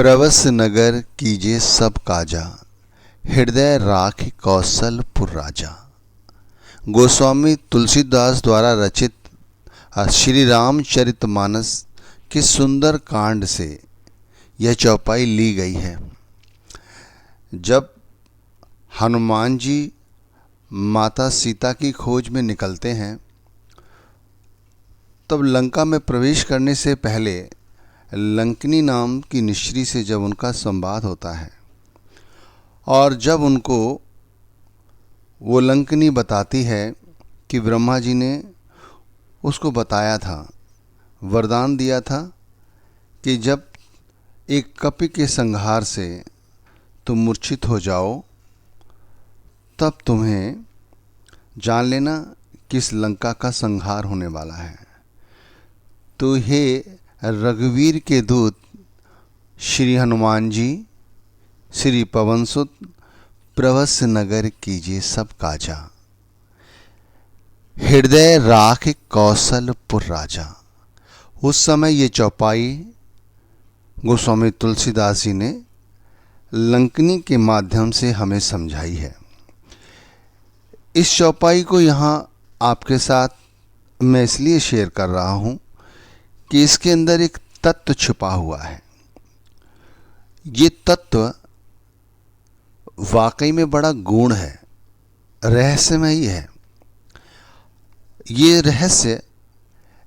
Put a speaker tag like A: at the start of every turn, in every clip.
A: प्रवस नगर कीजे सब काजा, हृदय राख कौशलपुर राजा। गोस्वामी तुलसीदास द्वारा रचित श्री रामचरितमानस के सुंदर कांड से यह चौपाई ली गई है। जब हनुमान जी माता सीता की खोज में निकलते हैं तब लंका में प्रवेश करने से पहले लंकिनी नाम की निश्री से जब उनका संवाद होता है और जब उनको वो लंकिनी बताती है कि ब्रह्मा जी ने उसको बताया था, वरदान दिया था कि जब एक कपि के संहार से तुम मूर्छित हो जाओ तब तुम्हें जान लेना कि इस लंका का संहार होने वाला है। तो हे रघुवीर के दूत श्री हनुमान जी, श्री पवनसुत, प्रवस नगर कीजिए सब काजा, हृदय राख कौशलपुर राजा। उस समय ये चौपाई गोस्वामी तुलसीदास जी ने लंकिनी के माध्यम से हमें समझाई है। इस चौपाई को यहाँ आपके साथ मैं इसलिए शेयर कर रहा हूँ कि इसके अंदर एक तत्व छुपा हुआ है। ये तत्व वाकई में बड़ा गूढ़ है, रहस्यमयी है। ये रहस्य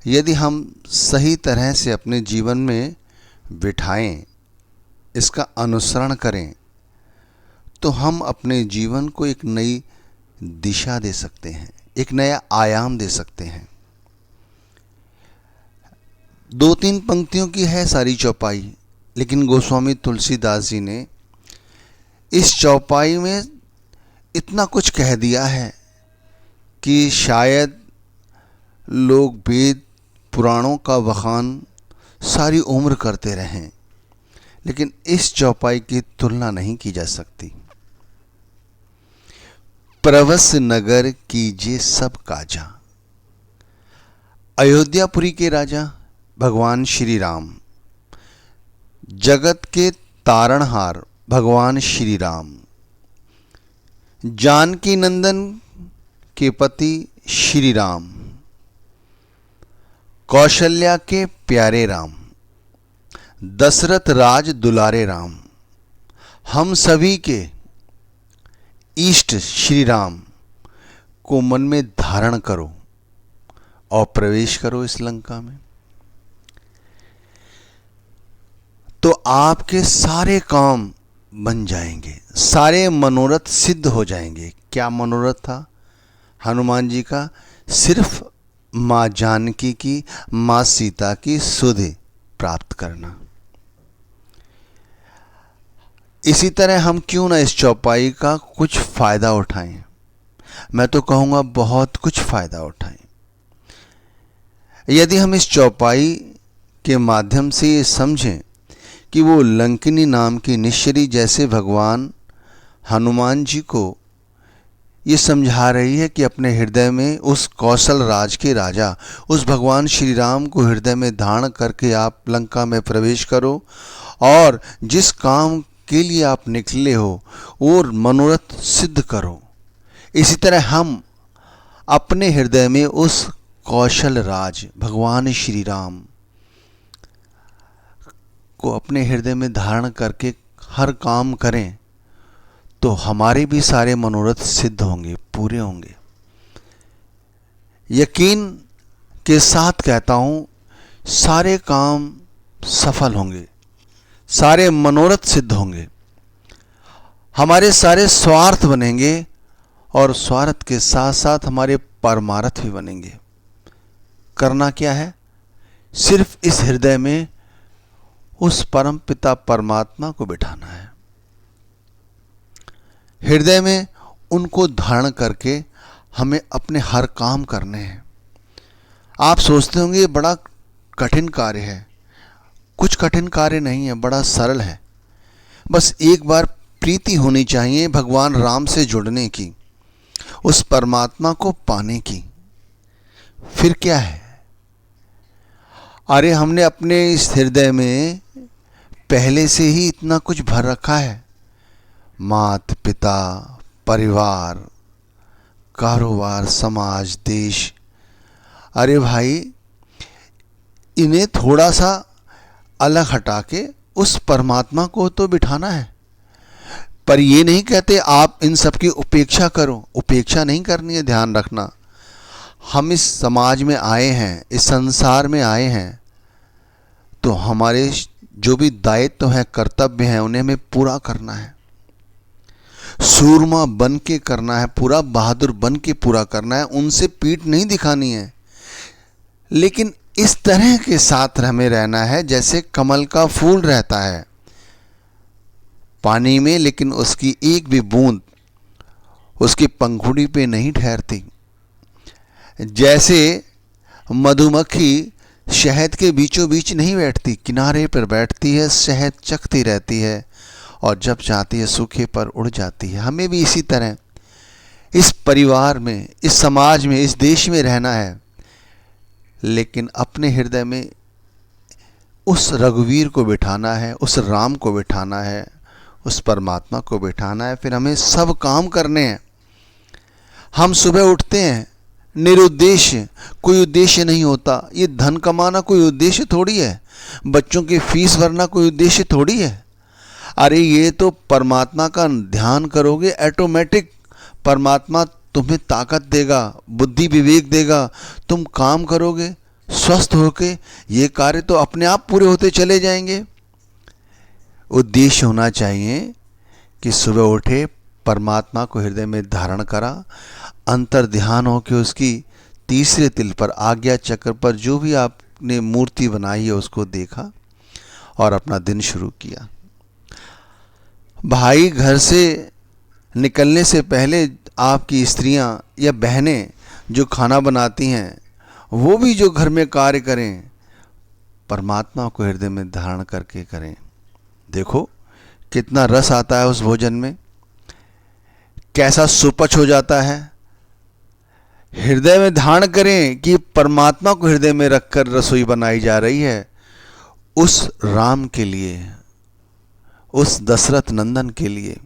A: यदि हम सही तरह से अपने जीवन में बिठाएं, इसका अनुसरण करें, तो हम अपने जीवन को एक नई दिशा दे सकते हैं, एक नया आयाम दे सकते हैं। 2-3 पंक्तियों की है सारी चौपाई, लेकिन गोस्वामी तुलसीदास जी ने इस चौपाई में इतना कुछ कह दिया है कि शायद लोग वेद पुराणों का बखान सारी उम्र करते रहें, लेकिन इस चौपाई की तुलना नहीं की जा सकती। प्रवस नगर कीजिए सब काजा। अयोध्यापुरी के राजा भगवान श्री राम, जगत के तारणहार भगवान श्री राम, जानकी नंदन के पति श्री राम, कौशल्या के प्यारे राम, दशरथ राज दुलारे राम, हम सभी के इष्ट श्री राम को मन में धारण करो और प्रवेश करो इस लंका में, तो आपके सारे काम बन जाएंगे, सारे मनोरथ सिद्ध हो जाएंगे। क्या मनोरथ था हनुमान जी का? सिर्फ माँ जानकी की, माँ सीता की सुधि प्राप्त करना। इसी तरह हम क्यों ना इस चौपाई का कुछ फायदा उठाएं। मैं तो कहूँगा बहुत कुछ फायदा उठाएं। यदि हम इस चौपाई के माध्यम से ये समझें कि वो लंकिनी नाम की निश्चरी जैसे भगवान हनुमान जी को ये समझा रही है कि अपने हृदय में उस कौशल राज के राजा, उस भगवान श्री राम को हृदय में धारण करके आप लंका में प्रवेश करो और जिस काम के लिए आप निकले हो और मनोरथ सिद्ध करो। इसी तरह हम अपने हृदय में उस कौशल राज भगवान श्री राम को अपने हृदय में धारण करके हर काम करें तो हमारे भी सारे मनोरथ सिद्ध होंगे, पूरे होंगे। यकीन के साथ कहता हूँ, सारे काम सफल होंगे, सारे मनोरथ सिद्ध होंगे, हमारे सारे स्वार्थ बनेंगे और स्वार्थ के साथ साथ हमारे परमार्थ भी बनेंगे। करना क्या है? सिर्फ इस हृदय में उस परम पिता परमात्मा को बिठाना है, हृदय में उनको धारण करके हमें अपने हर काम करने हैं। आप सोचते होंगे ये बड़ा कठिन कार्य है। कुछ कठिन कार्य नहीं है, बड़ा सरल है। बस एक बार प्रीति होनी चाहिए भगवान राम से जुड़ने की, उस परमात्मा को पाने की। फिर क्या है? अरे हमने अपने इस हृदय में पहले से ही इतना कुछ भर रखा है, माता पिता, परिवार, कारोबार, समाज, देश। अरे भाई, इन्हें थोड़ा सा अलग हटा के उस परमात्मा को तो बिठाना है। पर ये नहीं कहते आप इन सब की उपेक्षा करो, उपेक्षा नहीं करनी है। ध्यान रखना, हम इस समाज में आए हैं, इस संसार में आए हैं, तो हमारे जो भी दायित्व हैं, कर्तव्य हैं, उन्हें हमें पूरा करना है। सूरमा बन के करना है, पूरा बहादुर बन के पूरा करना है। उनसे पीठ नहीं दिखानी है, लेकिन इस तरह के साथ हमें रहना है जैसे कमल का फूल रहता है पानी में, लेकिन उसकी एक भी बूंद उसकी पंखुड़ी पे नहीं ठहरती। जैसे मधुमक्खी शहद के बीचों बीच नहीं बैठती, किनारे पर बैठती है, शहद चखती रहती है और जब चाहती है सूखे पर उड़ जाती है। हमें भी इसी तरह इस परिवार में, इस समाज में, इस देश में रहना है, लेकिन अपने हृदय में उस रघुवीर को बिठाना है, उस राम को बिठाना है, उस परमात्मा को बिठाना है। फिर हमें सब काम करने हैं। हम सुबह उठते हैं निरुद्देश्य, कोई उद्देश्य नहीं होता। ये धन कमाना कोई उद्देश्य थोड़ी है, बच्चों की फीस भरना कोई उद्देश्य थोड़ी है। अरे ये तो परमात्मा का ध्यान करोगे, ऑटोमेटिक परमात्मा तुम्हें ताकत देगा, बुद्धि विवेक देगा, तुम काम करोगे स्वस्थ होके, ये कार्य तो अपने आप पूरे होते चले जाएंगे। उद्देश्य होना चाहिए कि सुबह उठे, परमात्मा को हृदय में धारण करा, अंतर ध्यान हो कि उसकी तीसरे तिल पर, आज्ञा चक्र पर जो भी आपने मूर्ति बनाई है उसको देखा और अपना दिन शुरू किया। भाई, घर से निकलने से पहले आपकी स्त्रियां या बहनें जो खाना बनाती हैं, वो भी जो घर में कार्य करें, परमात्मा को हृदय में धारण करके करें। देखो कितना रस आता है उस भोजन में, कैसा सुपच हो जाता है। हृदय में धारण करें कि परमात्मा को हृदय में रखकर रसोई बनाई जा रही है, उस राम के लिए, उस दशरथ नंदन के लिए।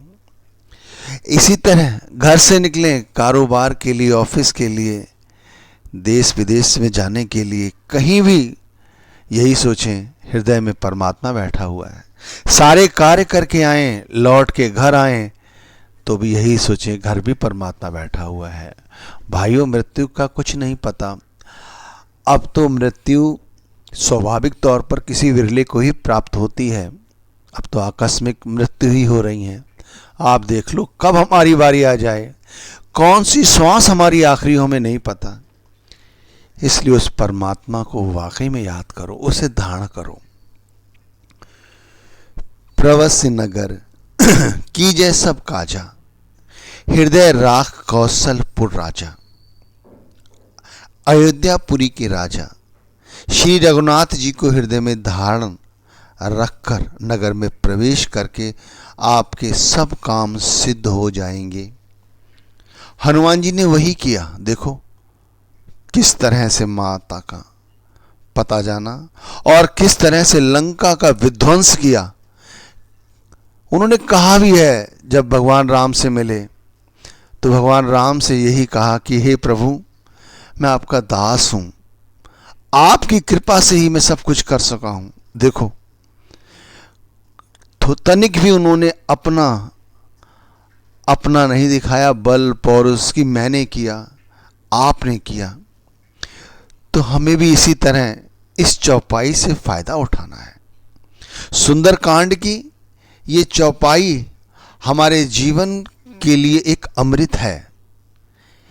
A: इसी तरह घर से निकलें कारोबार के लिए, ऑफिस के लिए, देश विदेश में जाने के लिए, कहीं भी यही सोचें हृदय में परमात्मा बैठा हुआ है। सारे कार्य करके आएं, लौट के घर आएं तो भी यही सोचें घर भी परमात्मा बैठा हुआ है। भाइयों, मृत्यु का कुछ नहीं पता। अब तो मृत्यु स्वाभाविक तौर पर किसी विरले को ही प्राप्त होती है। अब तो आकस्मिक मृत्यु ही हो रही हैं। आप देख लो कब हमारी बारी आ जाए, कौन सी श्वास हमारी आखिरी हो, हमें नहीं पता। इसलिए उस परमात्मा को वाकई में याद करो, उसे धारण करो। प्रवस्य नगर कीजय सब काजा, हृदय राख कौशलपुर राजा। अयोध्यापुरी के राजा श्री रघुनाथ जी को हृदय में धारण रखकर नगर में प्रवेश करके आपके सब काम सिद्ध हो जाएंगे। हनुमान जी ने वही किया। देखो किस तरह से माता का पता जाना और किस तरह से लंका का विध्वंस किया। उन्होंने कहा भी है, जब भगवान राम से मिले तो भगवान राम से यही कहा कि हे प्रभु, मैं आपका दास हूं, आपकी कृपा से ही मैं सब कुछ कर सका हूं। देखो तो तनिक भी उन्होंने अपना नहीं दिखाया, बल पौरुष की मैंने किया, आपने किया। तो हमें भी इसी तरह इस चौपाई से फायदा उठाना है। सुंदरकांड की ये चौपाई हमारे जीवन के लिए एक अमृत है।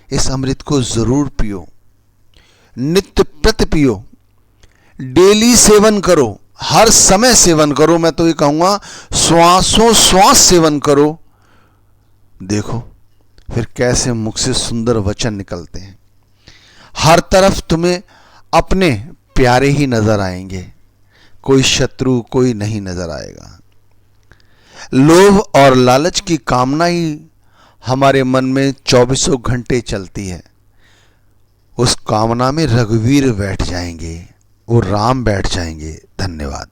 A: इस अमृत को जरूर पियो, नित्य प्रति पियो, डेली सेवन करो, हर समय सेवन करो। मैं तो ये कहूंगा श्वासों श्वास सेवन करो। देखो फिर कैसे मुख से सुंदर वचन निकलते हैं। हर तरफ तुम्हें अपने प्यारे ही नजर आएंगे, कोई शत्रु कोई नहीं नजर आएगा। लोभ और लालच की कामना ही हमारे मन में 24 घंटे चलती है। उस कामना में रघुवीर बैठ जाएंगे, वो राम बैठ जाएंगे। धन्यवाद।